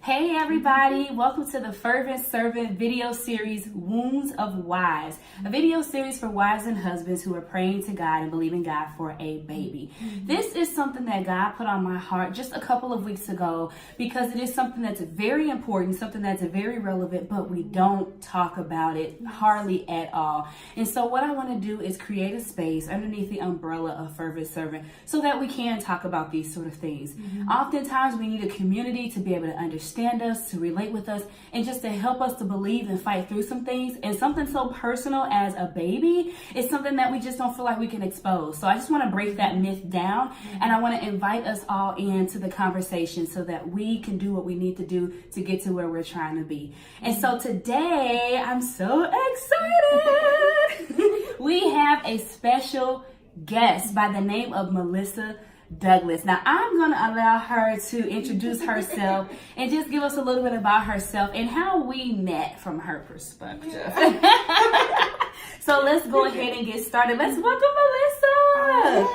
Hey everybody, welcome to the Fervent Servant video series, Wounds of Wives, a video series for wives and husbands who are praying to God and believing God for a baby. This is something that God put on my heart just a couple of weeks ago because it is something that's very important, something that's very relevant, but we don't talk about it hardly at all. And so what I want to do is create a space underneath the umbrella of Fervent Servant so that we can talk about these sort of things. Oftentimes we need a community to be able to understand us, to relate with us, and just to help us to believe and fight through some things. And something so personal as a baby is something that we just don't feel like we can expose. So I just want to break that myth down, and I want to invite us all into the conversation so that we can do what we need to do to get to where we're trying to be. And so today, I'm so excited. We have a special guest by the name of Melissa Douglas. Now, I'm going to allow her to introduce herself and just give us a little bit about herself and how we met from her perspective. So let's go ahead and get started. Let's welcome Melissa.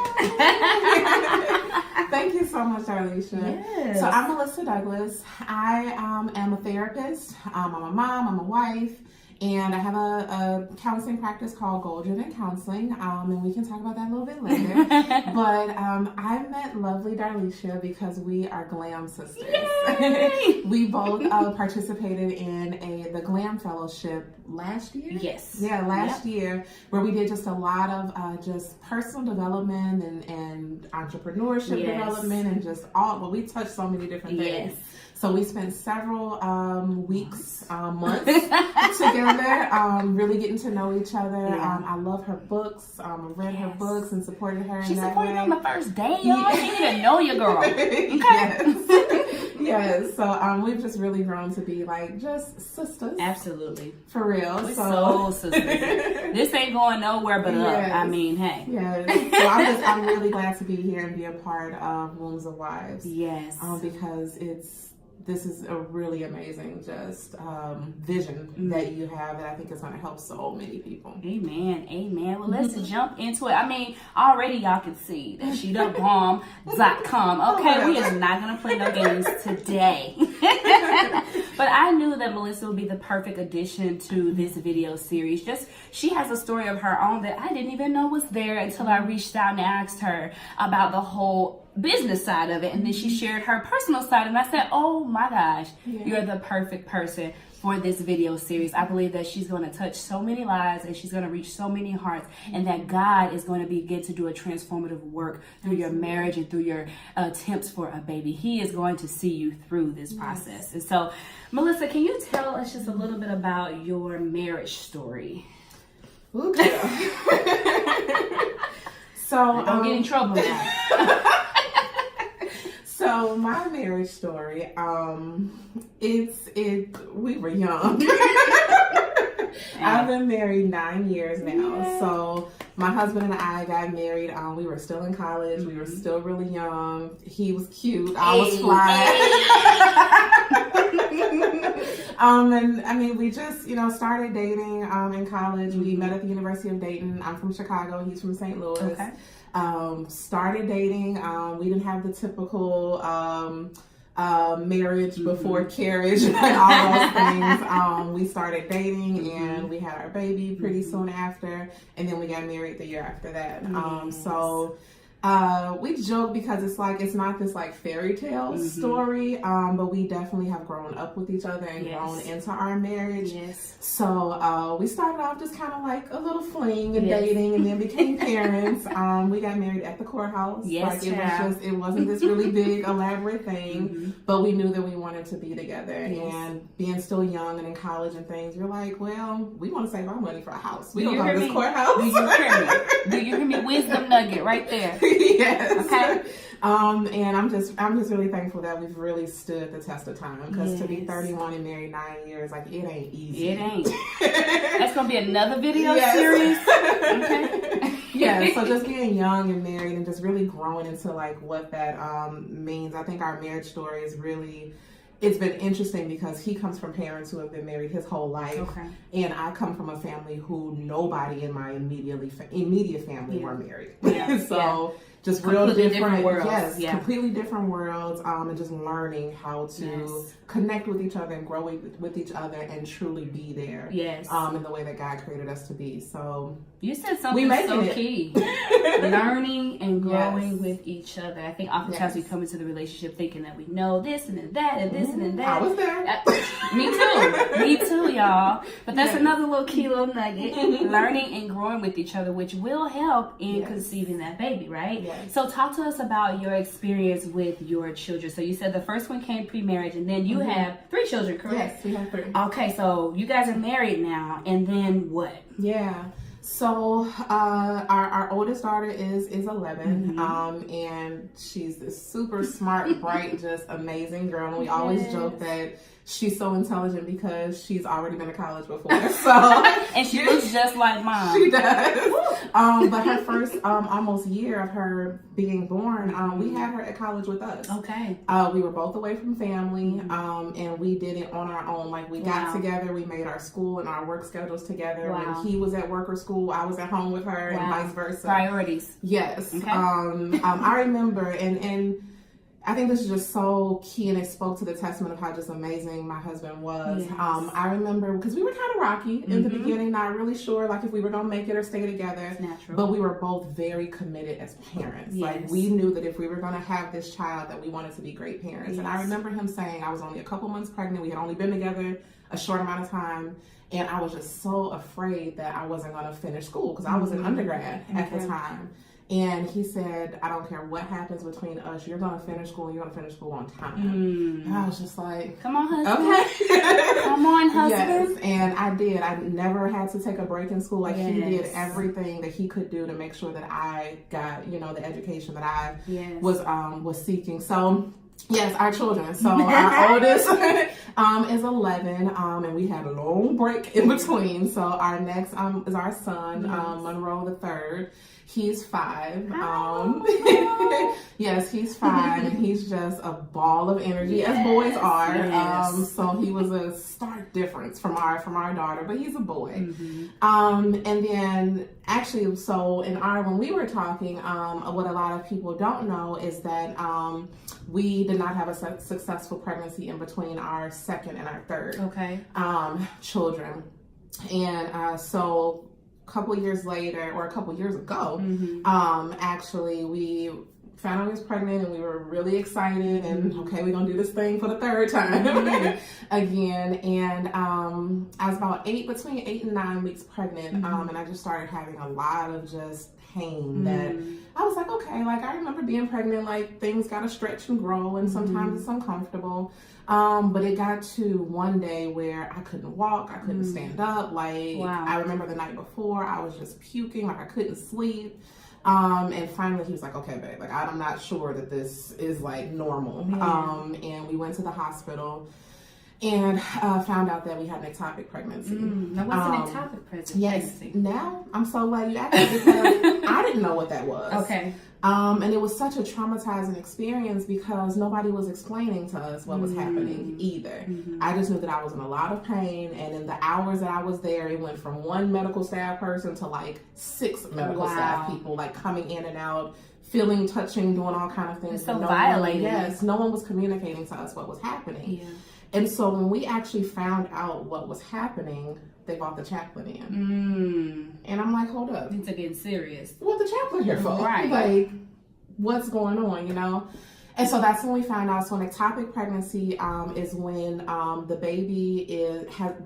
Thank you so much, Darlisha. Yes. So I'm Melissa Douglas. I am a therapist. I'm a mom. I'm a wife. And I have a counseling practice called Goal-Driven Counseling, and we can talk about that a little bit later. But I met lovely Darlisha because we are glam sisters. We both participated in the Glam Fellowship last year. Yes. Yeah, last year, where we did just a lot of just personal development and entrepreneurship development and just we touched so many different things. Yes. So we spent several weeks, months together, really getting to know each other. Yeah. I love her books. I read her books and supported her. She in that supported way. you on the first day, y'all. She didn't even know your girl. Okay. Yes. So we've just really grown to be like just sisters. Absolutely. For real. We're so sisters. This ain't going nowhere but up. I mean, hey. Yes. So I'm really glad to be here and be a part of Wounds of Wives. Yes. Because this is a really amazing vision that you have that I think is going to help so many people. Amen. Amen. Well, let's jump into it. I mean, already y'all can see that SheTheBomb.com. Okay, we are not going to play no games today. But I knew that Melissa would be the perfect addition to this video series. She has a story of her own that I didn't even know was there until I reached out and asked her about the whole business side of it, and then she shared her personal side, and I said, oh my gosh, you're the perfect person for this video series. I believe that she's going to touch so many lives and she's going to reach so many hearts, and that God is going to begin to do a transformative work through your marriage and through your attempts for a baby. He is going to see you through this process. And so, Melissa, can you tell us just a little bit about your marriage story? Okay. So don't get in trouble now. So my marriage story, we were young. I've been married 9 years now. Yeah. So my husband and I got married. We were still in college. We were still really young. He was cute. I was fly. And I mean, we just, started dating in college. We met at the University of Dayton. I'm from Chicago. He's from St. Louis. Okay. Started dating. We didn't have the typical marriage before carriage and all those things. We started dating and we had our baby pretty soon after, and then we got married the year after that. So we joke because it's not this like fairy tale story, but we definitely have grown up with each other and grown into our marriage. So we started off just kind of like a little fling and dating, and then became parents. We got married at the courthouse. It wasn't this really big elaborate thing, but we knew that we wanted to be together. And being still young and in college and things, you're like, well, we want to save our money for a house. We don't go to this courthouse. Do you hear me? Do you hear me? Wisdom nugget right there. Yes. Okay. And I'm just really thankful that we've really stood the test of time, because to be 31 and married 9 years, like, it ain't easy. It ain't. That's gonna be another video series. Okay. Yeah. So just being young and married and just really growing into like what that means. I think our marriage story is really. It's been interesting because he comes from parents who have been married his whole life. Okay. And I come from a family who nobody in my immediate family were married. Yeah. So just real different worlds. Yes, completely different worlds, and just learning how to connect with each other and grow with each other and truly be there. Yes. In the way that God created us to be. So you said something so key. Learning and growing with each other. I think oftentimes we come into the relationship thinking that we know this and then that and this and then that. I was there. Me too, y'all. But that's another little key little nugget. Learning and growing with each other, which will help in conceiving that baby, right? Yes. So talk to us about your experience with your children. So you said the first one came pre-marriage, and then you have 3 children, correct? Yes, we have 3. Okay, so you guys are married now, and then what? Yeah. So our oldest daughter is 11, and she's this super smart, bright, just amazing girl. And we always joke that she's so intelligent because she's already been to college before. So and she looks just like mom. She does. But her first almost year of her being born, we had her at college with us. Okay. We were both away from family, and we did it on our own. Like we got together, we made our school and our work schedules together. When he was at work or school, I was at home with her, and vice versa. Priorities. Yes. Okay. I remember, and I think this is just so key, and it spoke to the testament of how just amazing my husband was. Yes. I remember because we were kind of rocky in the beginning, not really sure like if we were gonna make it or stay together. It's natural. But we were both very committed as parents. Yes. Like we knew that if we were gonna have this child, that we wanted to be great parents. Yes. And I remember him saying, I was only a couple months pregnant. We had only been together a short amount of time. And I was just so afraid that I wasn't going to finish school because I was an undergrad at the time. And he said, I don't care what happens between us, you're going to finish school, you're going to finish school on time. And I was just like, come on, husband. Okay. Come on, husband. Yes, and I did. I never had to take a break in school. Like he did everything that he could do to make sure that I got, the education that I was seeking. So yes, our children. So our oldest is 11, and we had a long break in between. So our next is our son, Monroe the third. He's 5. Yes, he's 5, and he's just a ball of energy, as boys are. Yes. So he was a stark difference from our daughter, but he's a boy. And then actually, so when we were talking, what a lot of people don't know is that we did not have a successful pregnancy in between our second and our third children. And so a couple years later, or a couple years ago, actually we found out he was pregnant, and we were really excited, and okay, we're gonna do this thing for the third time again. And I was about between 8 and 9 weeks pregnant, and I just started having a lot of just pain that I was like, okay, like I remember being pregnant, like things gotta stretch and grow, and sometimes it's uncomfortable. But it got to one day where I couldn't walk, I couldn't stand up. Like I remember the night before, I was just puking, like I couldn't sleep. And finally he was like, okay, babe, like I'm not sure that this is like normal. And we went to the hospital and found out that we had an ectopic pregnancy. Now what's an ectopic pregnancy? Yes. Now I'm so glad you asked me because I didn't know what that was. Okay. And it was such a traumatizing experience because nobody was explaining to us what was happening either. I just knew that I was in a lot of pain, and in the hours that I was there, it went from 1 medical staff person to like 6 medical staff people, like coming in and out, feeling, touching, doing all kind of things. It's so violating. Yes, no one was communicating to us what was happening. And so when we actually found out what was happening, they brought the chaplain in. And I'm like, hold up. Things are getting serious. What the chaplain here for? Right. Like, what's going on, And so that's when we found out. So an ectopic pregnancy is when the baby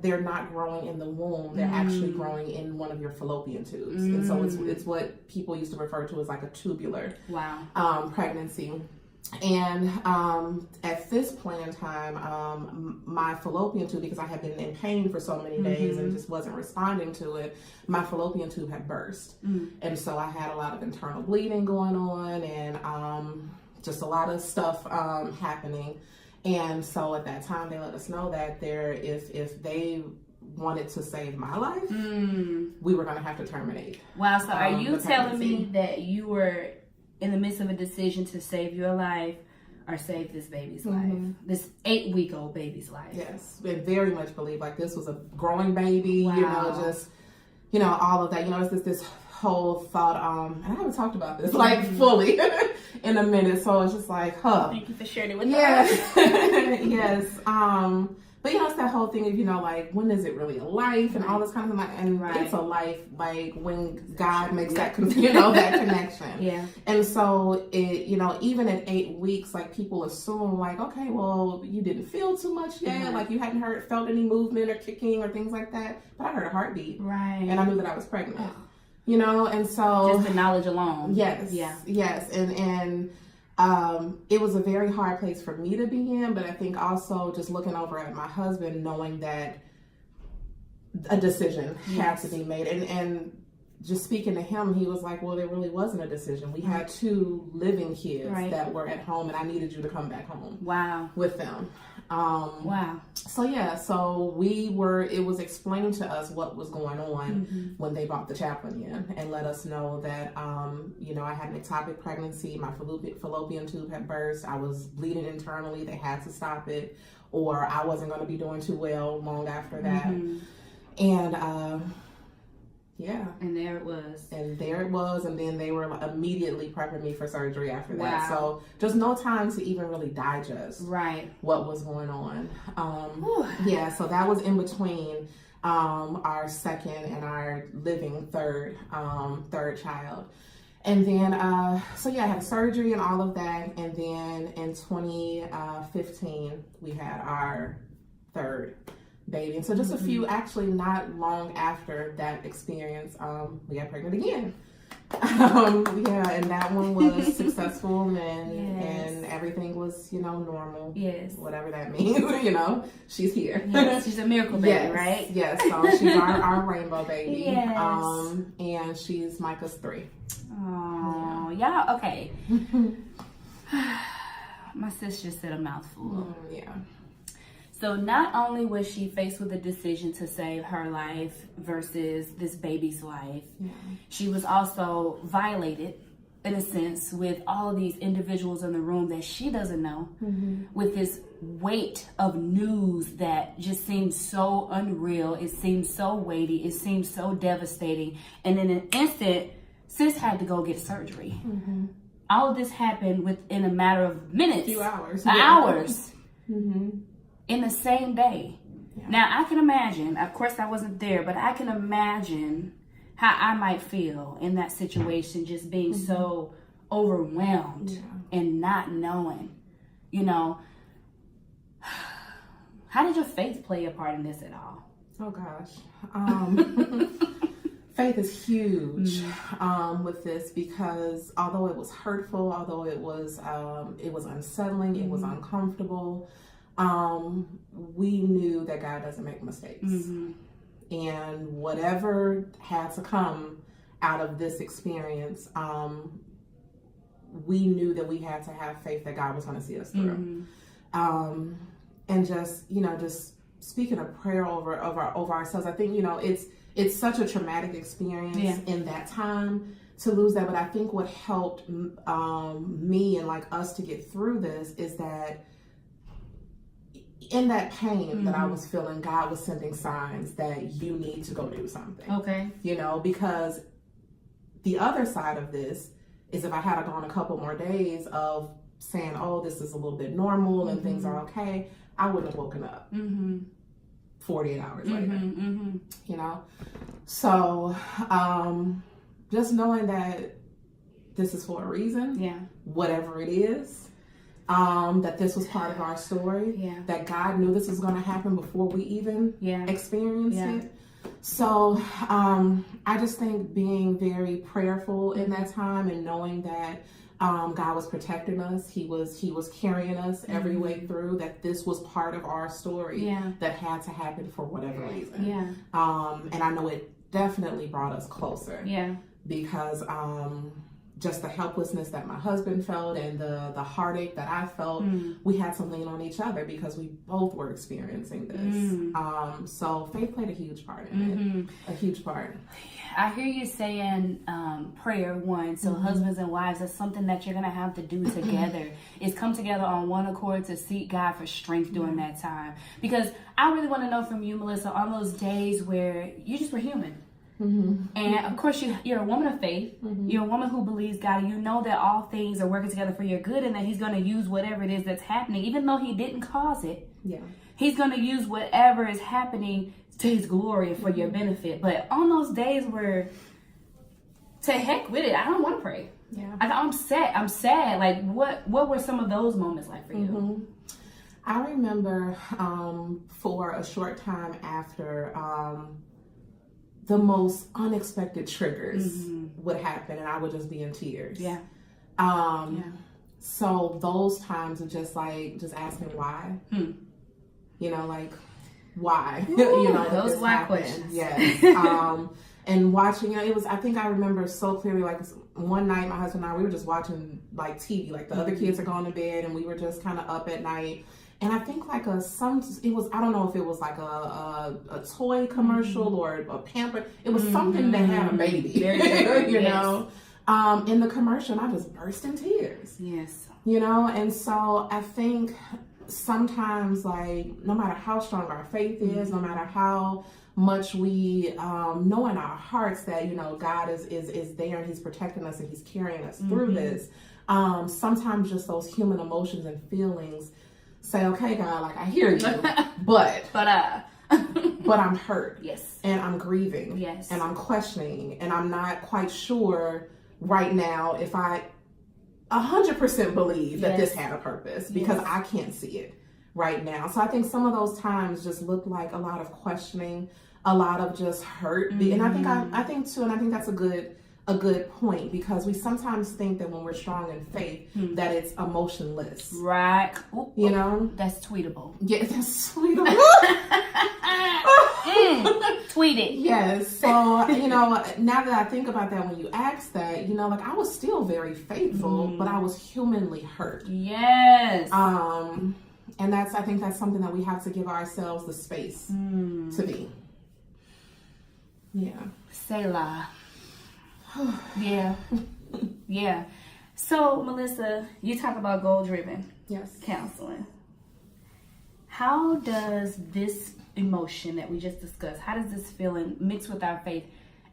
they're not growing in the womb. They're actually growing in one of your fallopian tubes. And so it's what people used to refer to as like a tubular pregnancy. And at this point in time, my fallopian tube, because I had been in pain for so many days and just wasn't responding to it, my fallopian tube had burst. And so I had a lot of internal bleeding going on, and just a lot of stuff happening. And so at that time, they let us know that if they wanted to save my life, we were going to have to terminate. Wow. So are you telling me that you were in the midst of a decision to save your life or save this baby's life, this 8-week-old baby's life? Yes, we very much believe like this was a growing baby, just all of that. It's this whole thought, and I haven't talked about this like fully in a minute, so it's just like, Thank you for sharing it with us. Yes. But it's that whole thing of, like, when is it really a life and all this kind of thing. And it's a life, like, when God makes that, that connection. Yeah. And so, it, even at 8 weeks, like, people assume, like, okay, well, you didn't feel too much yet. Like, you hadn't felt any movement or kicking or things like that. But I heard a heartbeat. Right. And I knew that I was pregnant. And so. Just the knowledge alone. Yes. Yeah. Yes. And it was a very hard place for me to be in, but I think also just looking over at my husband, knowing that a decision had to be made, and just speaking to him, he was like, well, there really wasn't a decision. We had 2 living kids that were at home, and I needed you to come back home. Wow. With them. Wow. So it was explained to us what was going on when they brought the chaplain in and let us know that, I had an ectopic pregnancy. My fallopian tube had burst. I was bleeding internally. They had to stop it, or I wasn't going to be doing too well long after that. And, And there it was. And then they were immediately prepping me for surgery after that. So just no time to even really digest what was going on. So that was in between our second and our living third child. And then, I had surgery and all of that. And then in 2015, we had our third baby. And so just a few, actually not long after that experience, we got pregnant again. And that one was successful, and everything was, normal. Yes. Whatever that means, she's here. Yes, she's a miracle baby, right? Yes, so she's our rainbow baby. Yes. And she's Micah's 3. Oh, yeah, okay. My sis just said a mouthful. Yeah. So not only was she faced with a decision to save her life versus this baby's life, she was also violated, in a sense, with all of these individuals in the room that she doesn't know, with this weight of news that just seems so unreal. It seems so weighty. It seems so devastating. And in an instant, sis had to go get surgery. All of this happened within a matter of minutes. A few hours. Hours. In the same day. Now, I can imagine, of course I wasn't there, but I can imagine how I might feel in that situation, just being so overwhelmed and not knowing, How did your faith play a part in this at all? Oh gosh. Faith is huge with this, because although it was hurtful, although it was unsettling, it was uncomfortable, we knew that God doesn't make mistakes. And whatever had to come out of this experience, we knew that we had to have faith that God was going to see us through. And just speaking a prayer over ourselves. I think, it's such a traumatic experience in that time to lose that. But I think what helped me and like us to get through this is that in that pain that I was feeling, God was sending signs that you need to go do something. Okay. Because the other side of this is, if I had gone a couple more days of saying, oh, this is a little bit normal and things are okay, I wouldn't have woken up 48 hours later. So just knowing that this is for a reason, whatever it is, that this was part of our story, that God knew this was going to happen before we even experienced it. So I just think being very prayerful in that time, and knowing that God was protecting us, He was carrying us every way through, that this was part of our story that had to happen for whatever reason. And I know it definitely brought us closer. Because just the helplessness that my husband felt and the heartache that I felt, we had to lean on each other because we both were experiencing this. So faith played a huge part in it, a huge part. I hear you saying prayer, one. So husbands and wives, that's something that you're going to have to do together, is come together on one accord to seek God for strength during that time. Because I really want to know from you, Melissa, on those days where you just were human. And of course, you're a woman of faith. You're a woman who believes God. You know that all things are working together for your good, and that He's going to use whatever it is that's happening, even though He didn't cause it. Yeah. He's going to use whatever is happening to His glory and for your benefit. But on those days where, to heck with it, I don't want to pray. Yeah. I'm sad. Like, what were some of those moments like for you? I remember for a short time after, the most unexpected triggers would happen, and I would just be in tears. Yeah. So those times of just asking why, you know, like why, Ooh, you know, those this why happened. questions. Yes. And watching, I think I remember so clearly, like one night my husband and I, we were just watching like TV, like the other kids are going to bed, and we were just kind of up at night. And I think like I don't know if it was like a toy commercial or a pamper. It was something that had a baby, you know, in the commercial, and I just burst in tears. Yes. You know, and so I think sometimes, like, no matter how strong our faith is, no matter how much we know in our hearts that, you know, God is there and He's protecting us and He's carrying us through this, sometimes just those human emotions and feelings say, okay, God, like, I hear you, but I'm hurt. Yes. And I'm grieving. Yes. And I'm questioning, and I'm not quite sure right now if I 100% believe that this had a purpose, because I can't see it right now. So I think some of those times just look like a lot of questioning, a lot of just hurt. And I think that's a good point, because we sometimes think that when we're strong in faith that it's emotionless. Right. Ooh, you know? That's tweetable. Yeah, that's tweetable. Tweet it. Yes. So, you know, now that I think about that, when you asked that, you know, like, I was still very faithful, but I was humanly hurt. Yes. And I think that's something that we have to give ourselves the space to be. Yeah. Selah. Yeah. Yeah. So, Melissa, you talk about goal-driven counseling. How does this emotion that we just discussed, how does this feeling mix with our faith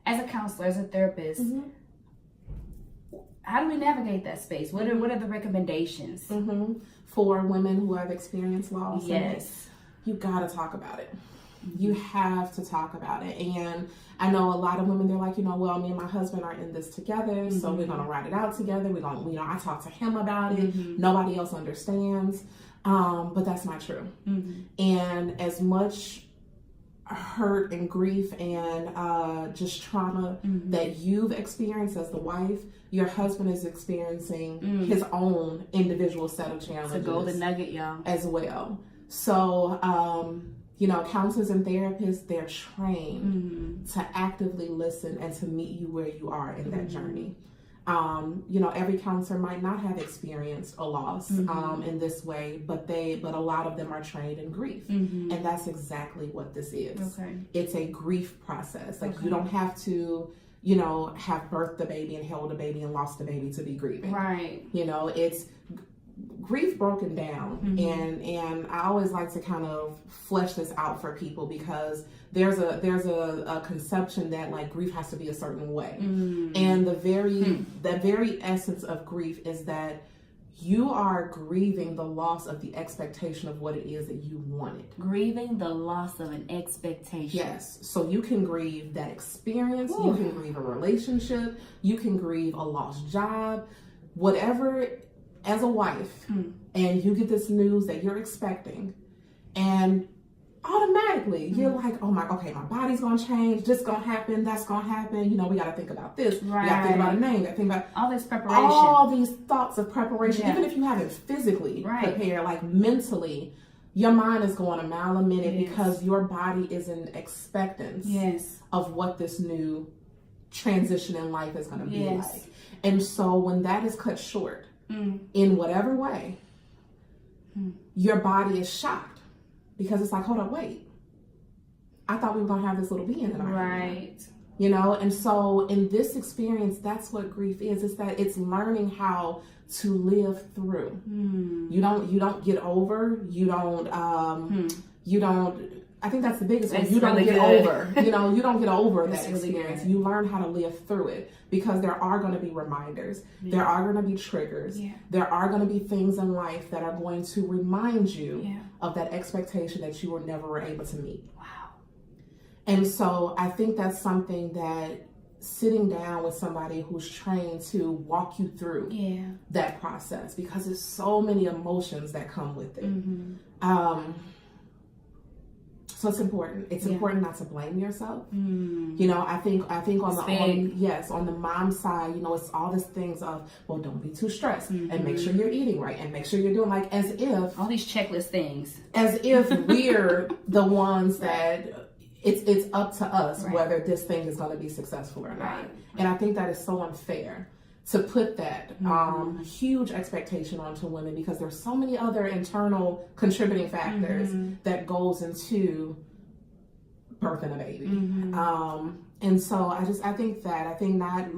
as a counselor, as a therapist? How do we navigate that space? What are the recommendations? For women who have experienced loss? Yes. You gotta talk about it. You have to talk about it. And I know a lot of women, they're like, you know, well, me and my husband are in this together, so we're gonna ride it out together. We're gonna, you know, I talk to him about it. Nobody else understands. But that's not true. And as much hurt and grief and just trauma that you've experienced as the wife, your husband is experiencing his own individual set of challenges. It's a golden nugget, y'all. As well. So, you know, counselors and therapists, they're trained to actively listen and to meet you where you are in that journey. You know, every counselor might not have experienced a loss in this way, but a lot of them are trained in grief. And that's exactly what this is. Okay. It's a grief process. Like, you don't have to, you know, have birthed the baby and held a baby and lost the baby to be grieving. Right. You know, it's grief broken down. And I always like to kind of flesh this out for people, because there's a conception that, like, grief has to be a certain way. And the very essence of grief is that you are grieving the loss of the expectation of what it is that you wanted. Grieving the loss of an expectation. Yes. So you can grieve that experience. Ooh. You can grieve a relationship. You can grieve a lost job. Whatever, as a wife, and you get this news that you're expecting, and automatically you're like, my body's gonna change, this gonna happen, that's gonna happen, you know, we gotta think about this, we gotta think about a name, we gotta think about all this preparation, all these thoughts of preparation. Even if you haven't physically prepared, like mentally, your mind is going a mile a minute, because your body is in expectance of what this new transition in life is gonna be like. And so when that is cut short in whatever way, your body is shocked, because it's like, hold up, wait, I thought we were gonna have this little being in our hand. You know, and so in this experience, that's what grief is that it's learning how to live through. You don't get over, you don't I think that's the biggest one. That's You don't really get good. over, you don't get over That's that really experience. good. You learn how to live through it because there are going to be reminders. There are going to be triggers. There are going to be things in life that are going to remind you of that expectation that you were never able to meet. Wow. And so I think that's something that sitting down with somebody who's trained to walk you through that process, because there's so many emotions that come with it. So it's important. It's important not to blame yourself. I think on the mom side, it's all these things of, well, don't be too stressed and make sure you're eating right and make sure you're doing, like, as if all these checklist things, as if we're the ones that it's up to us whether this thing is going to be successful or not. And I think that is so unfair to put that huge expectation onto women, because there's so many other internal contributing factors that goes into birthing a baby. And so I think not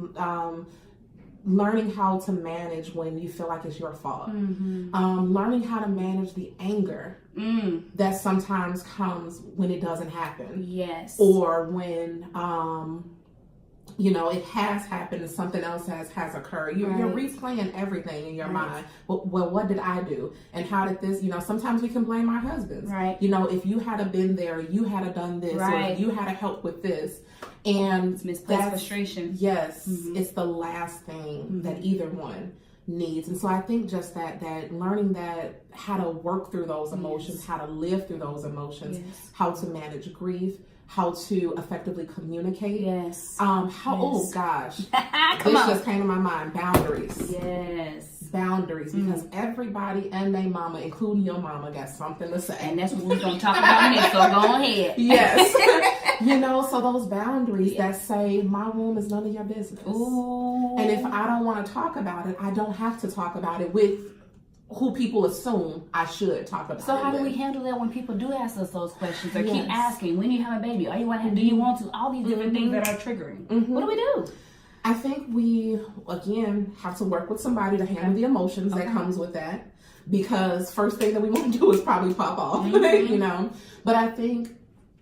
learning how to manage when you feel like it's your fault, learning how to manage the anger that sometimes comes when it doesn't happen, or when it has happened and something else has occurred. You're replaying everything in your mind. Well, what did I do? And how did this, sometimes we can blame our husbands. If you had been there, you had done this, or if you had help with this. And it's misplaced frustration. Yes, it's the last thing that either one needs. And so I think just that learning that how to work through those emotions, how to live through those emotions, how to manage grief, how to effectively communicate. Oh gosh, just came to my mind. Boundaries. Boundaries, because everybody and their mama, including your mama, got something to say. And that's what we're going to talk about next, so go ahead. So those boundaries that say, my womb is none of your business. Ooh. And if I don't want to talk about it, I don't have to talk about it with who people assume I should talk about. So how do we handle that when people do ask us those questions or keep asking, when you have a baby, are you want to, do you want to, all these different things that are triggering? What do we do? I think we, again, have to work with somebody to handle the emotions that comes with that, because first thing that we want to do is probably pop off, But I think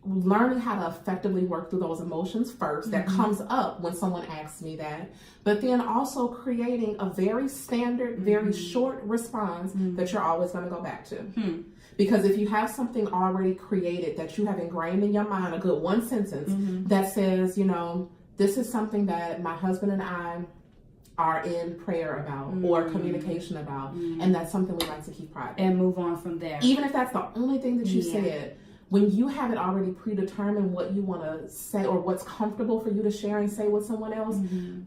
learning how to effectively work through those emotions first, that comes up when someone asks me that, but then also creating a very standard, very short response that you're always going to go back to. Because if you have something already created that you have ingrained in your mind, a good one sentence that says, this is something that my husband and I are in prayer about or communication about, and that's something we like to keep private. And move on from there. Even if that's the only thing that you said, when you have it already predetermined what you want to say or what's comfortable for you to share and say with someone else,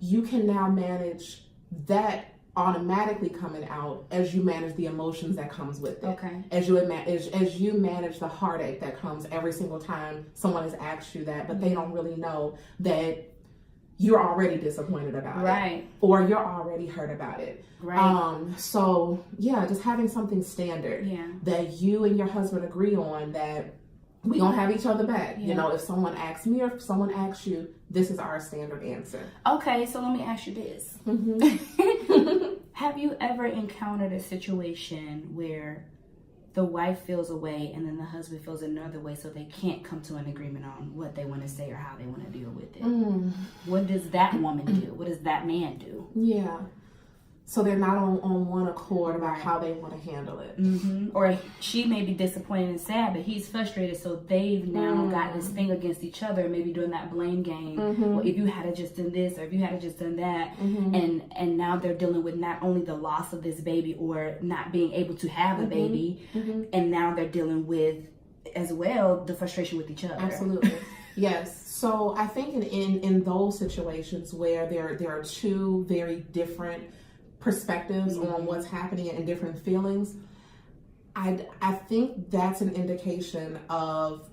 you can now manage that automatically coming out as you manage the emotions that comes with it. As you manage the heartache that comes every single time someone has asked you that, but they don't really know that you're already disappointed about it, or you're already hurt about it. So just having something standard that you and your husband agree on, that we gonna have each other back. If someone asks me or if someone asks you, this is our standard answer. Okay, so let me ask you this. Have you ever encountered a situation where the wife feels a way and then the husband feels another way, so they can't come to an agreement on what they want to say or how they want to deal with it? What does that woman do? What does that man do? So they're not on one accord about how they want to handle it. Or she may be disappointed and sad, but he's frustrated, so they've now got this thing against each other, maybe doing that blame game. Well, if you had just done this, or if you had just done that, and now they're dealing with not only the loss of this baby or not being able to have a baby, and now they're dealing with, as well, the frustration with each other. Absolutely. Yes. So I think in those situations where there are two very different perspectives on what's happening and different feelings, I think that's an indication of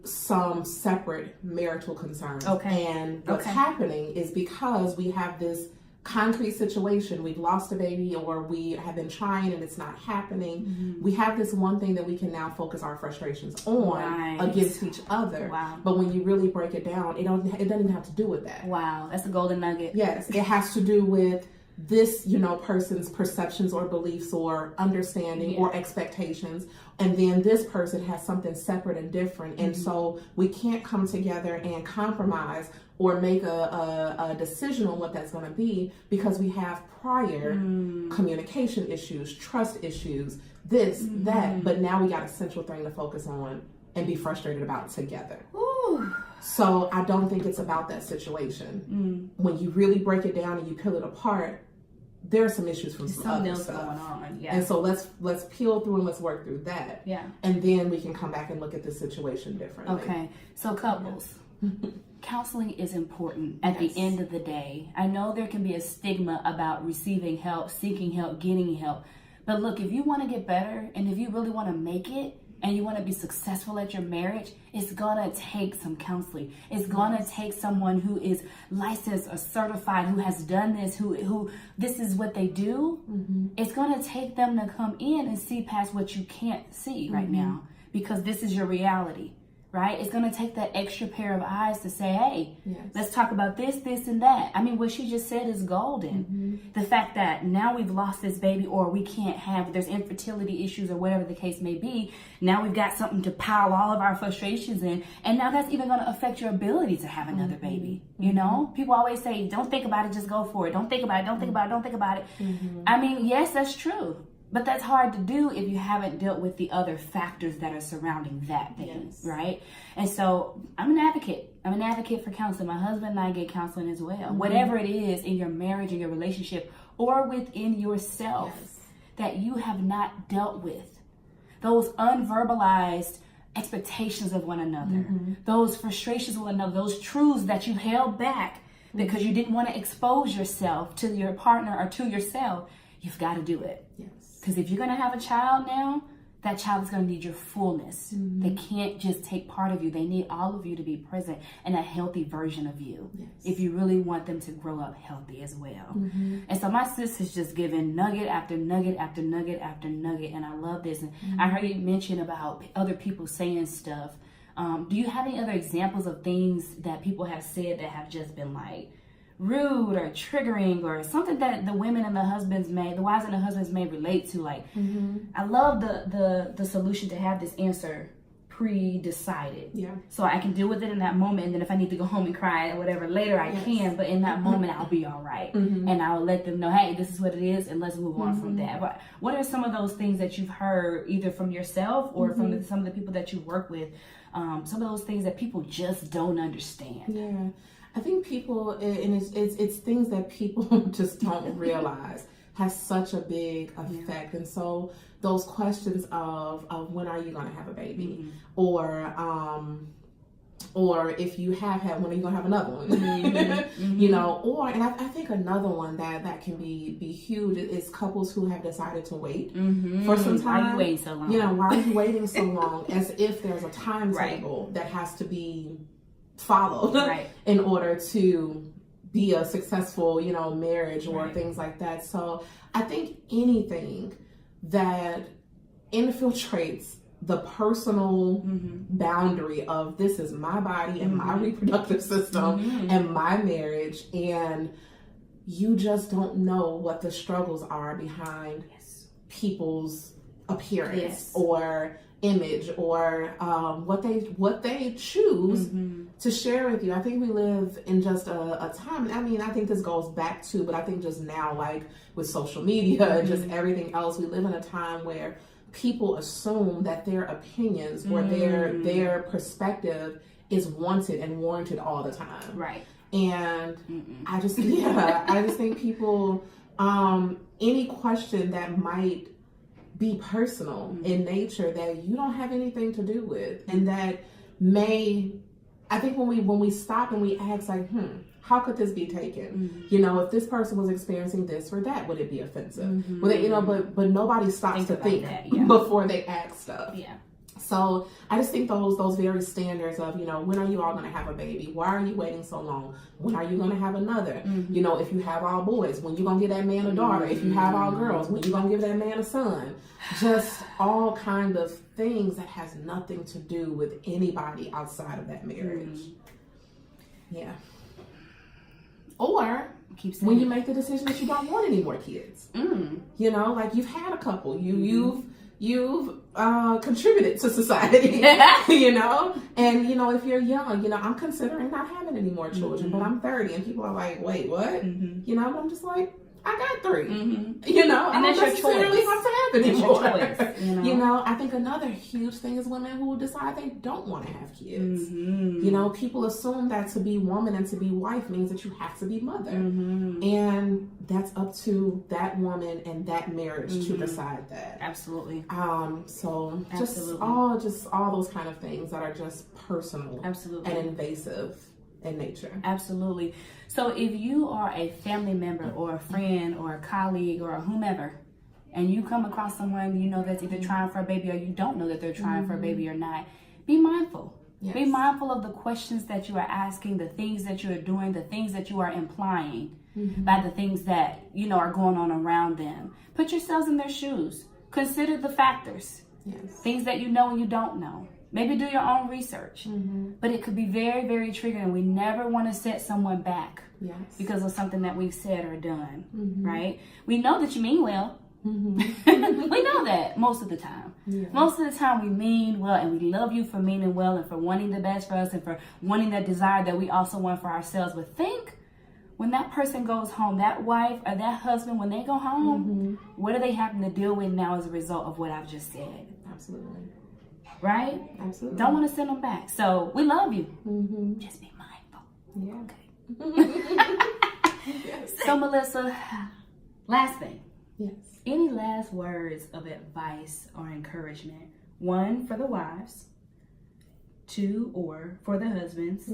some separate marital concerns. And what's happening is because we have this concrete situation, we've lost a baby or we have been trying and it's not happening, we have this one thing that we can now focus our frustrations on against each other. But when you really break it down, it doesn't even have to do with that. That's a golden nugget. Yes, it has to do with this, person's perceptions or beliefs or understanding or expectations. And then this person has something separate and different. And so we can't come together and compromise or make a decision on what that's going to be because we have prior communication issues, trust issues, this, that. But now we got a central thing to focus on and be frustrated about together. Ooh. So I don't think it's about that situation. When you really break it down and you peel it apart, there are some issues from some other stuff going on. Yeah. And so let's peel through and let's work through that. Yeah. And then we can come back and look at the situation differently. Okay. So couples, counseling is important at the end of the day. I know there can be a stigma about receiving help, seeking help, getting help. But look, if you want to get better and if you really want to make it, and you want to be successful at your marriage, it's gonna take some counseling. It's gonna take someone who is licensed or certified, who has done this, who this is what they do. It's gonna take them to come in and see past what you can't see right now, because this is your reality, right? It's gonna take that extra pair of eyes to say, hey, let's talk about this, this, and that. I mean, what she just said is golden. The fact that now we've lost this baby, or we can't have, there's infertility issues or whatever the case may be. Now we've got something to pile all of our frustrations in. And now that's even gonna affect your ability to have another baby. You know, people always say, don't think about it, just go for it. Don't think about it, don't think about it, don't think about it. I mean, yes, that's true. But that's hard to do if you haven't dealt with the other factors that are surrounding that thing, right? And so I'm an advocate. I'm an advocate for counseling. My husband and I get counseling as well. Whatever it is in your marriage, in your relationship, or within yourself that you have not dealt with. Those unverbalized expectations of one another, those frustrations with one another, those truths that you held back because you didn't want to expose yourself to your partner or to yourself. You've got to do it. Because if you're going to have a child now, that child is going to need your fullness. They can't just take part of you. They need all of you to be present and a healthy version of you. If you really want them to grow up healthy as well. And so my sis has just given nugget after nugget after nugget after nugget. And I love this. And I heard you mention about other people saying stuff. Do you have any other examples of things that people have said that have just been like rude or triggering, or something that the women and the husbands may, the wives and the husbands may relate to? Like, I love the solution to have this answer pre-decided. So I can deal with it in that moment, and then if I need to go home and cry or whatever later, I can, but in that moment I'll be all right. And I'll let them know, hey, this is what it is, and let's move on from that. But what are some of those things that you've heard either from yourself or from some of the people that you work with, some of those things that people just don't understand? I think people, and it's things that people just don't realize has such a big effect. And so those questions of when are you going to have a baby, or if you have had, when are you going to have another one? You know, or, and I think another one that can be huge is couples who have decided to wait for some time. Why are you waiting so long? Why are you waiting so long? As if there's a timetable that has to be followed in order to be a successful, marriage or things like that. So I think anything that infiltrates the personal boundary of this is my body and my reproductive system and my marriage, and you just don't know what the struggles are behind people's appearance or image, or what they choose to share with you. I think we live in just a time, I mean, I think this goes back to, but I think just now, like with social media and just everything else, we live in a time where people assume that their opinions or their perspective is wanted and warranted all the time. And I just think people, any question that might be personal in nature that you don't have anything to do with, and that I think when we stop and we ask, like, how could this be taken? If this person was experiencing this or that, would it be offensive? Would they, but nobody stops to think before they ask stuff. So I just think those very standards of, when are you all going to have a baby? Why are you waiting so long? When are you going to have another? If you have all boys, when you going to give that man a daughter? If you have all girls, when you going to give that man a son? Just all kind of things that has nothing to do with anybody outside of that marriage. Or Keep saying when you make the decision that you don't want any more kids. You know, like you've had a couple, you've contributed to society, you know, and you know, if you're young, you know, I'm considering not having any more children, but I'm 30 and people are like, wait, what? You know, I'm just like, I got 3, you know, and I that's don't your necessarily choice. have to have any more. Choice, You know, I think another huge thing is women who decide they don't want to have kids. You know, people assume that to be woman and to be wife means that you have to be mother, and that's up to that woman and that marriage to decide that. Absolutely. So Absolutely. just all those kind of things that are just personal, Absolutely, and invasive in nature. Absolutely. So if you are a family member or a friend or a colleague or a whomever, and you come across someone you know that's either trying for a baby or you don't know that they're trying for a baby or not, be mindful. Yes. Be mindful of the questions that you are asking, the things that you are doing, the things that you are implying by the things that, you know, are going on around them. Put yourselves in their shoes. Consider the factors. Yes. Things that you know and you don't know. Maybe do your own research. But it could be very, very triggering. We never want to set someone back because of something that we've said or done, right? We know that you mean well. We know that most of the time. Most of the time we mean well, and we love you for meaning well and for wanting the best for us and for wanting that desire that we also want for ourselves. But think, when that person goes home, that wife or that husband, when they go home, what are they having to deal with now as a result of what I've just said? Absolutely. Right? Absolutely. Don't want to send them back. So we love you. Just be mindful. Yes. So Melissa, last thing. Yes. Any last words of advice or encouragement? 1, for the wives. 2, or for the husbands.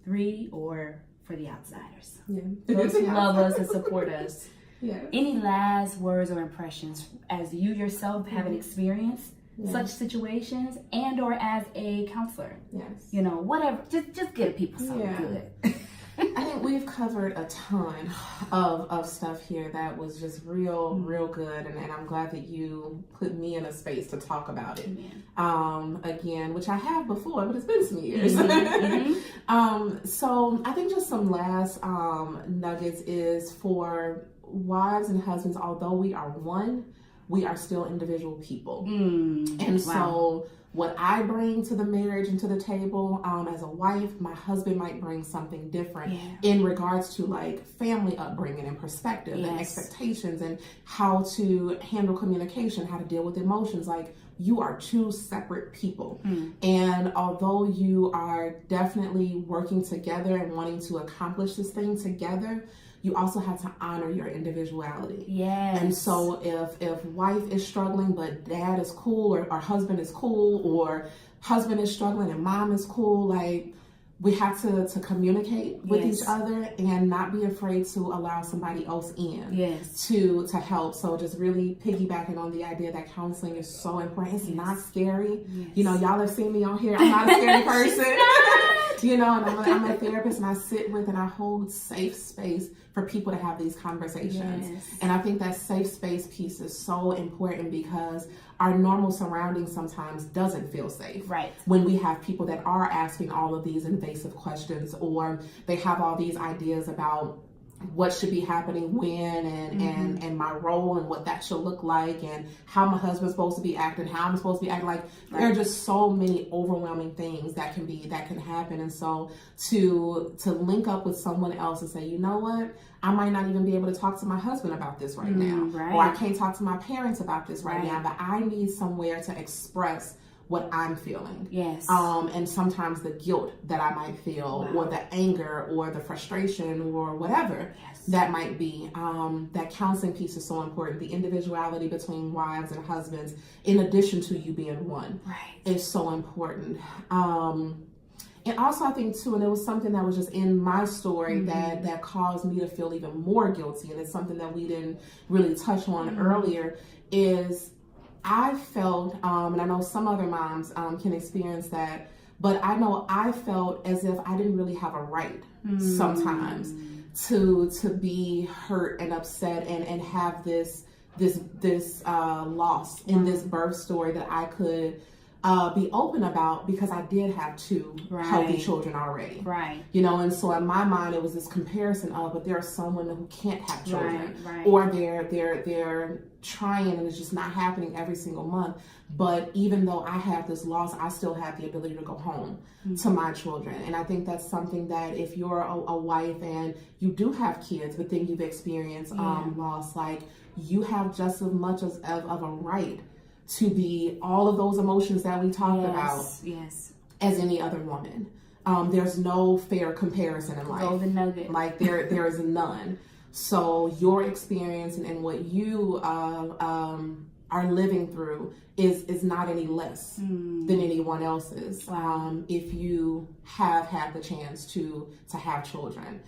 3, or for the outsiders. Those who love us and support us. Yes. Any last words or impressions as you yourself have an experience such situations, and or as a counselor? Yes. You know, whatever. Just give people something good. I think we've covered a ton of stuff here that was just real good, and I'm glad that you put me in a space to talk about it again, which I have before, but it's been some years. So I think just some last nuggets is for wives and husbands, although we are one, we are still individual people. And so what I bring to the marriage and to the table as a wife, my husband might bring something different in regards to like family upbringing and perspective and expectations and how to handle communication, how to deal with emotions. Like, you are 2 separate people. And although you are definitely working together and wanting to accomplish this thing together, you also have to honor your individuality. And so if wife is struggling but dad is cool, or husband is cool, or husband is struggling and mom is cool, like, we have to communicate with each other and not be afraid to allow somebody else in to help. So just really piggybacking on the idea that counseling is so important. It's not scary. You know, y'all have seen me on here. I'm not a scary person. You know, and I'm a therapist, and I sit with and I hold safe space for people to have these conversations. And I think that safe space piece is so important because our normal surroundings sometimes doesn't feel safe. When we have people that are asking all of these invasive questions, or they have all these ideas about what should be happening when and my role and what that should look like and how my husband's supposed to be acting, how I'm supposed to be acting. Like, there are just so many overwhelming things that can happen. And so to link up with someone else and say, you know what, I might not even be able to talk to my husband about this right now, or I can't talk to my parents about this right now, but I need somewhere to express what I'm feeling. And sometimes the guilt that I might feel, or the anger, or the frustration, or whatever that might be. That counseling piece is so important. The individuality between wives and husbands, in addition to you being one, is so important. And also, I think too, and it was something that was just in my story that caused me to feel even more guilty, and it's something that we didn't really touch on earlier, is I felt, and I know some other moms can experience that, but I know I felt as if I didn't really have a right sometimes to be hurt and upset and have this loss in this birth story that I could be open about, because I did have two healthy children already. Right. You know, and so in my mind it was this comparison of, but there are some women who can't have children, right. or they're trying and it's just not happening every single month. But even though I have this loss, I still have the ability to go home to my children. And I think that's something that if you're a wife and you do have kids, but then you've experienced loss, like, you have just as much of a right to be all of those emotions that we talked about as any other woman. There's no fair comparison in life. Golden nugget. Like, there is none. So your experience and what you are living through is not any less than anyone else's. If you have had the chance to have children.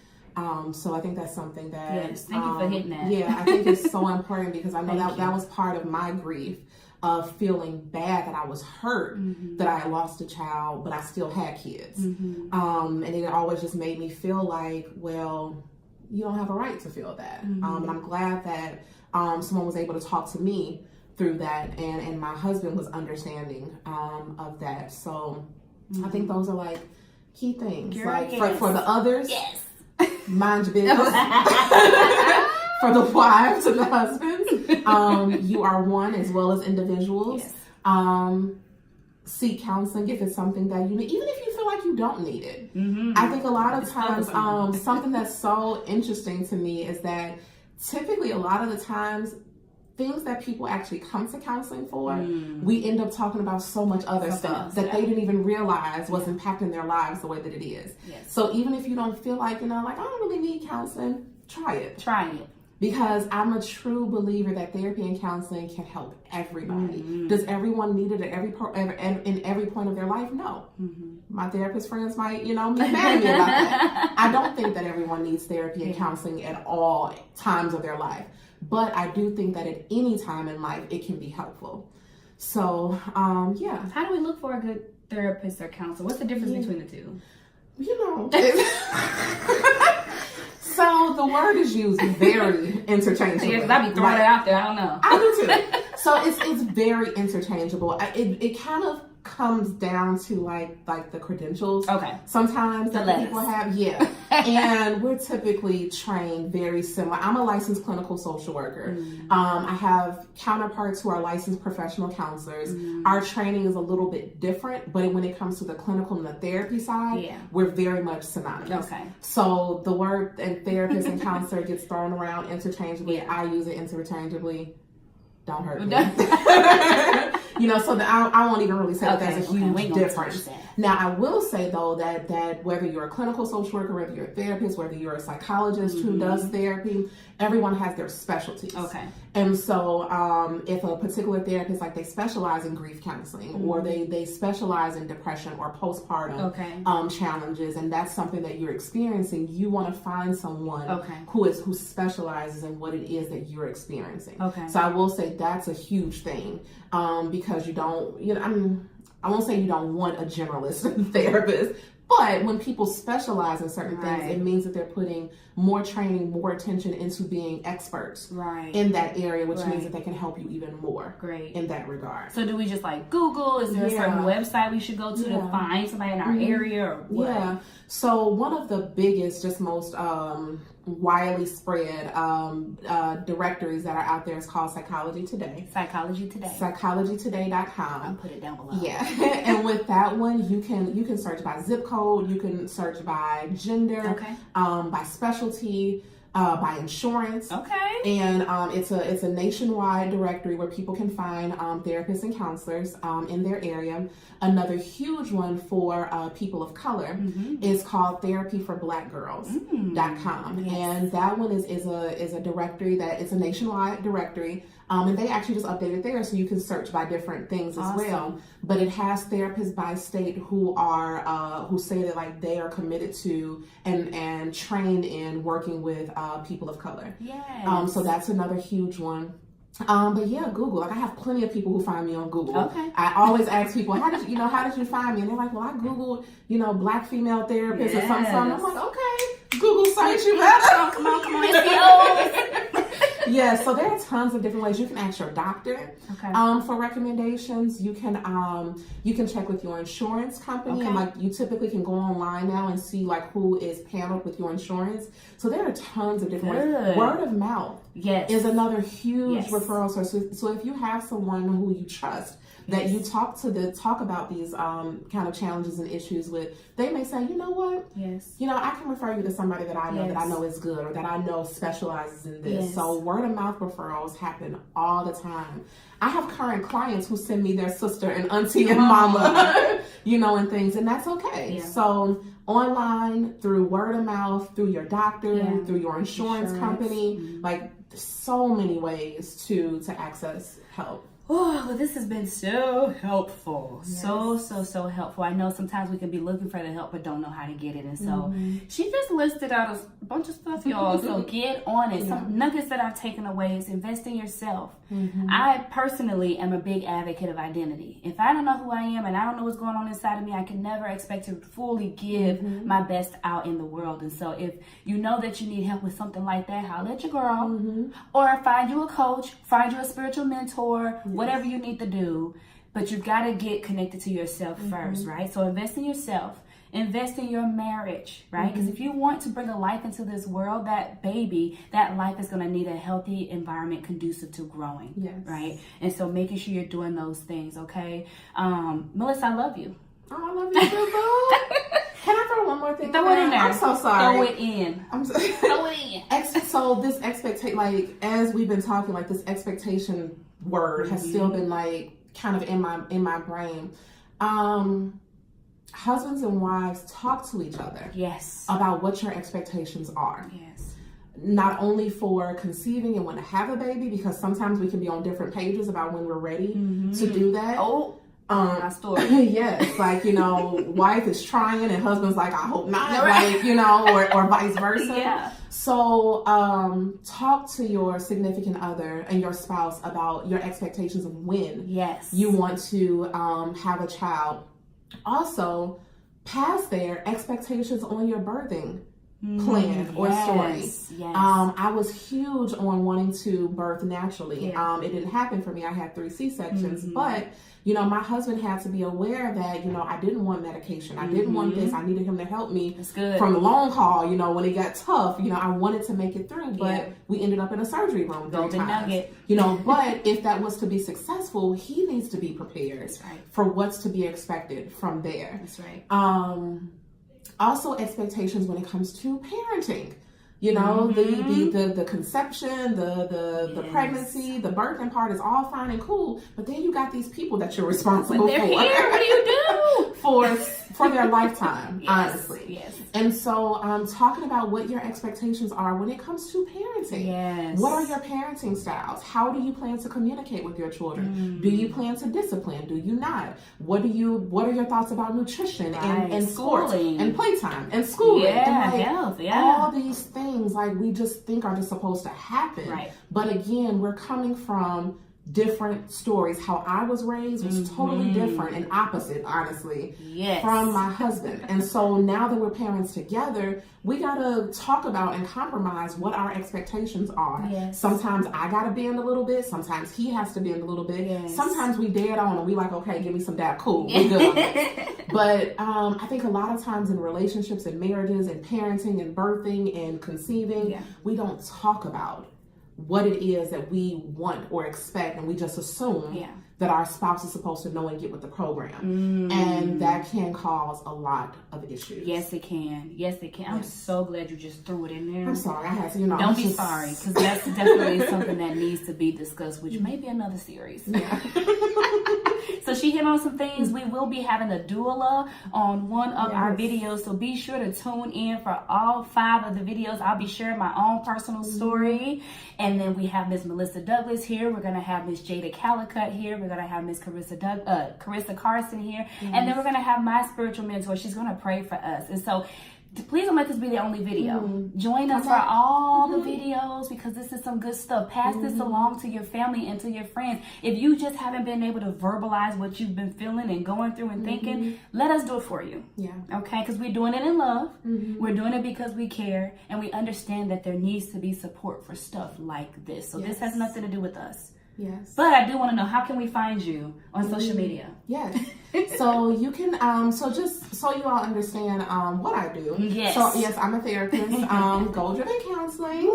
So I think that's something that thank you for hitting that. Yeah, I think it's so important, because I know that was part of my grief, of feeling bad that I was hurt that I lost a child, but I still had kids. And it always just made me feel like, well, you don't have a right to feel that. And I'm glad that someone was able to talk to me through that, and my husband was understanding of that. So I think those are like key things. Girl, like for the others, mind your business. For the wives and the husbands, you are one as well as individuals. Seek counseling if it's something that you need, even if you feel like you don't need it. I think a lot of times, something that's so interesting to me is that typically a lot of the times, things that people actually come to counseling for, we end up talking about so much other stuff that they didn't even realize was impacting their lives the way that it is. So even if you don't feel like, like, I don't really need counseling, try it. Because I'm a true believer that therapy and counseling can help everybody. Does everyone need it at in every point of their life? No. My therapist friends might, be mad at me about that. I don't think that everyone needs therapy and counseling at all times of their life. But I do think that at any time in life, it can be helpful. So, How do we look for a good therapist or counselor? What's the difference between the two? So the word is used very interchangeably. I'd be throwing it out there. I don't know. I do too. So it's very interchangeable. It kind of comes down to like the credentials. Sometimes that people have. And we're typically trained very similar. I'm a licensed clinical social worker. I have counterparts who are licensed professional counselors. Our training is a little bit different, but when it comes to the clinical and the therapy side, we're very much synonymous. So the word and therapist and counselor gets thrown around interchangeably. I use it interchangeably. Don't hurt me. So I won't even really say that there's a huge difference. Now, I will say, though, that whether you're a clinical social worker, whether you're a therapist, whether you're a psychologist who does therapy, everyone has their specialties. And so if a particular therapist, like, they specialize in grief counseling, or they specialize in depression or postpartum challenges, and that's something that you're experiencing, you want to find someone who specializes in what it is that you're experiencing. So I will say that's a huge thing, because you don't, I won't say you don't want a generalist therapist, but when people specialize in certain things, it means that they're putting more training, more attention into being experts in that area, which means that they can help you even more in that regard. So do we just like Google? Is there a certain website we should go to find somebody in our area, or what? So one of the biggest, just most widely spread directories that are out there is called Psychology Today. Psychologytoday.com. I'll put it down below. And with that one, you can search by zip code, you can search by gender, by specialty, by insurance. And it's a nationwide directory where people can find therapists and counselors in their area. Another huge one for people of color is called therapyforblackgirls.com. And that one is a directory that it's a nationwide directory. And they actually just updated there, so you can search by different things as well. But it has therapists by state who say that, like, they are committed to and trained in working with people of color. So that's another huge one. But Google. Like, I have plenty of people who find me on Google. I always ask people, how did you find me? And they're like, well, I Googled, black female therapist or something. I'm like, okay, Google search, you better. Come on, SEO. Yeah, so there are tons of different ways. You can ask your doctor for recommendations. You can check with your insurance company, and like you typically can go online now and see like who is paneled with your insurance. So there are tons of different ways. Word of mouth is another huge referral source. So if you have someone who you trust that you talk about these kind of challenges and issues with, they may say, you know what? Yes. You know, I can refer you to somebody that I know is good, or that I know specializes in this. So word of mouth referrals happen all the time. I have current clients who send me their sister and auntie and mama, you know, and things, and that's okay. Yeah. So online, through word of mouth, through your doctor, through your insurance company, like so many ways to access help. Oh, well, this has been so helpful. Yes. So helpful. I know sometimes we can be looking for the help but don't know how to get it. And so she just listed out a bunch of stuff, y'all. So get on it. Some nuggets that I've taken away is invest in yourself. I personally am a big advocate of identity. If I don't know who I am and I don't know what's going on inside of me, I can never expect to fully give my best out in the world. And so if you know that you need help with something like that, holler at your girl. Or find you a coach, find you a spiritual mentor, whatever you need to do. But you've got to get connected to yourself first, right? So invest in yourself. Invest in your marriage, right? Because if you want to bring a life into this world, that life is going to need a healthy environment conducive to growing, right? And so making sure you're doing those things, okay? Melissa, I love you. Oh, I love you too, boo. Can I throw one more thing? Throw it in there. I'm so sorry. Throw it in. Throw it in. So this expectation, like as we've been talking, like this expectation word has still been like kind of in my brain. Husbands and wives talk to each other about what your expectations are. Not only for conceiving and when to have a baby, because sometimes we can be on different pages about when we're ready to do that. My story. Yes, like, you know, wife is trying and husband's like, I hope not, like, you know, or vice versa. So talk to your significant other and your spouse about your expectations of when you want to have a child. Also, past their expectations on your birthing plan or story. I was huge on wanting to birth naturally. It didn't happen for me. I had 3 C-sections, but you know, my husband had to be aware that, you know, I didn't want medication. I didn't want this. I needed him to help me from the long haul. You know, when it got tough, you know, I wanted to make it through, but we ended up in a surgery room 3 times. You know, but if that was to be successful, he needs to be prepared for what's to be expected from there. Also expectations when it comes to parenting. You know, the conception, the pregnancy, the birthing part is all fine and cool, but then you got these people that you're responsible for. Here, what do you do? For their lifetime, honestly. And so talking about what your expectations are when it comes to parenting. What are your parenting styles? How do you plan to communicate with your children? Do you plan to discipline? Do you not? What are your thoughts about nutrition and sports and playtime and schooling and health? All these things like we just think are just supposed to happen. But again, we're coming from different stories. How I was raised was totally different and opposite, honestly, from my husband. And so now that we're parents together, we gotta talk about and compromise what our expectations are. Sometimes I gotta bend a little bit. Sometimes he has to bend a little bit. Sometimes we dead on and we like, okay, give me some dad. Cool, we're good on this. But I think a lot of times in relationships and marriages and parenting and birthing and conceiving, we don't talk about what it is that we want or expect, and we just assume that our spouse is supposed to know and get with the program. And that can cause a lot of issues. Yes, it can. I'm so glad you just threw it in there. I'm sorry. I had to, you know. Don't be sorry, because that's definitely something that needs to be discussed, which may be another series. So she hit on some things. We will be having a doula on one of our videos, so be sure to tune in for all 5 of the videos. I'll be sharing my own personal story. And then we have Miss Melissa Douglas here. We're going to have Miss Jada Calicut here. We're going to have Miss Carissa Carson here. And then we're going to have my spiritual mentor. She's going to pray for us. And so please don't let this be the only video. Join us for all the videos, because this is some good stuff. Pass this along to your family and to your friends. If you just haven't been able to verbalize what you've been feeling and going through and thinking, let us do it for you. Yeah. Okay? Because we're doing it in love. We're doing it because we care, and we understand that there needs to be support for stuff like this. So this has nothing to do with us. Yes. But I do want to know, how can we find you on social media? Yes. So you can, so just so you all understand what I do. Yes. So yes, I'm a therapist, goal-driven counseling.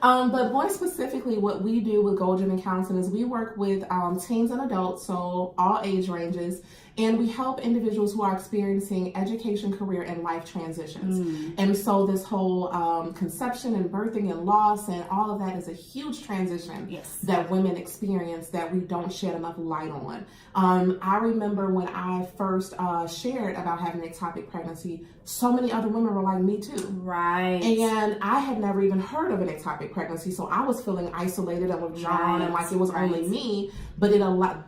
But more specifically, what we do with goal-driven counseling is we work with teens and adults, so all age ranges, and we help individuals who are experiencing education, career, and life transitions. And so this whole conception and birthing and loss and all of that is a huge transition that women experience that we don't shed enough light on. I remember when I first shared about having an ectopic pregnancy, so many other women were like, me too. Right. And I had never even heard of an ectopic pregnancy, so I was feeling isolated and withdrawn and like it was only me. But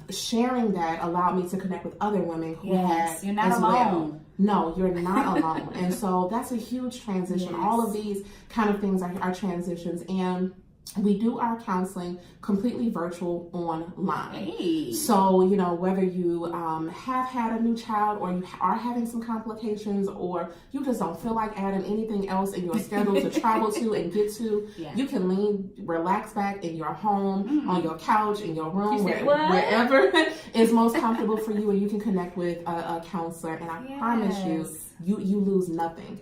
sharing that allowed me to connect with other women who had you're not as alone. well. No, you're not alone. And so that's a huge transition. All of these kind of things are transitions, and we do our counseling completely virtual online. So, you know, whether you have had a new child, or you are having some complications, or you just don't feel like adding anything else in your schedule to travel to and get to, you can relax back in your home, on your couch, in your room, wherever is most comfortable for you, and you can connect with a counselor. And I promise you lose nothing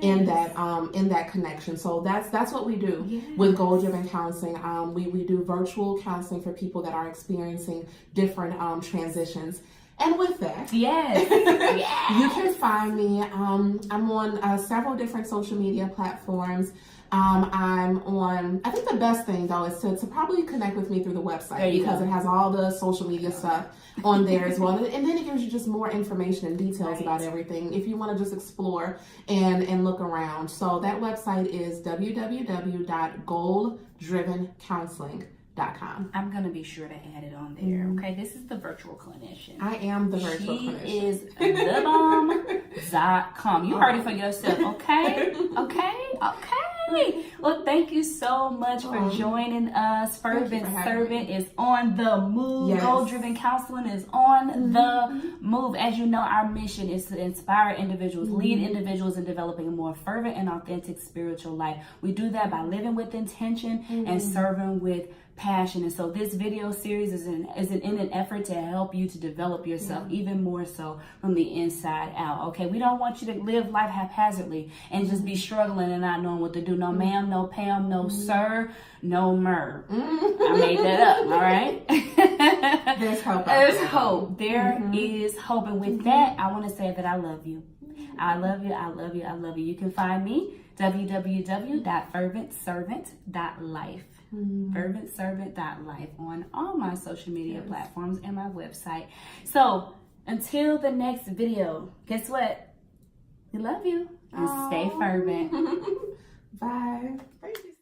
in that connection. So that's what we do with goal-driven counseling. We do virtual counseling for people that are experiencing different transitions. And with that, you can find me. I'm on several different social media platforms. I'm on, I think the best thing though is to probably connect with me through the website, because it has all the social media stuff on there as well. And then it gives you just more information and details about everything if you want to just explore and look around. So that website is www.goaldrivencounseling.com. I'm going to be sure to add it on there. Okay, this is the virtual clinician. I am the virtual clinician. She is thebomb.com. You heard it for yourself, okay? Well, thank you so much for joining us. Fervent Servant is on the move. Goal-driven counseling is on the move. As you know, our mission is to inspire individuals, lead individuals in developing a more fervent and authentic spiritual life. We do that by living with intention and serving with passion. And so this video series is in an effort to help you to develop yourself even more so from the inside out. Okay, we don't want you to live life haphazardly and just be struggling and not knowing what to do. No ma'am, no Pam, no sir, no mer. I made that up. All right. There's hope. There's hope. There is hope. And with that, I want to say that I love you. I love you. I love you. I love you. You can find me www.ferventservant.life. ferventservant.life on all my social media platforms and my website. So until the next video, guess what? We love you and stay fervent. Bye. Thank you.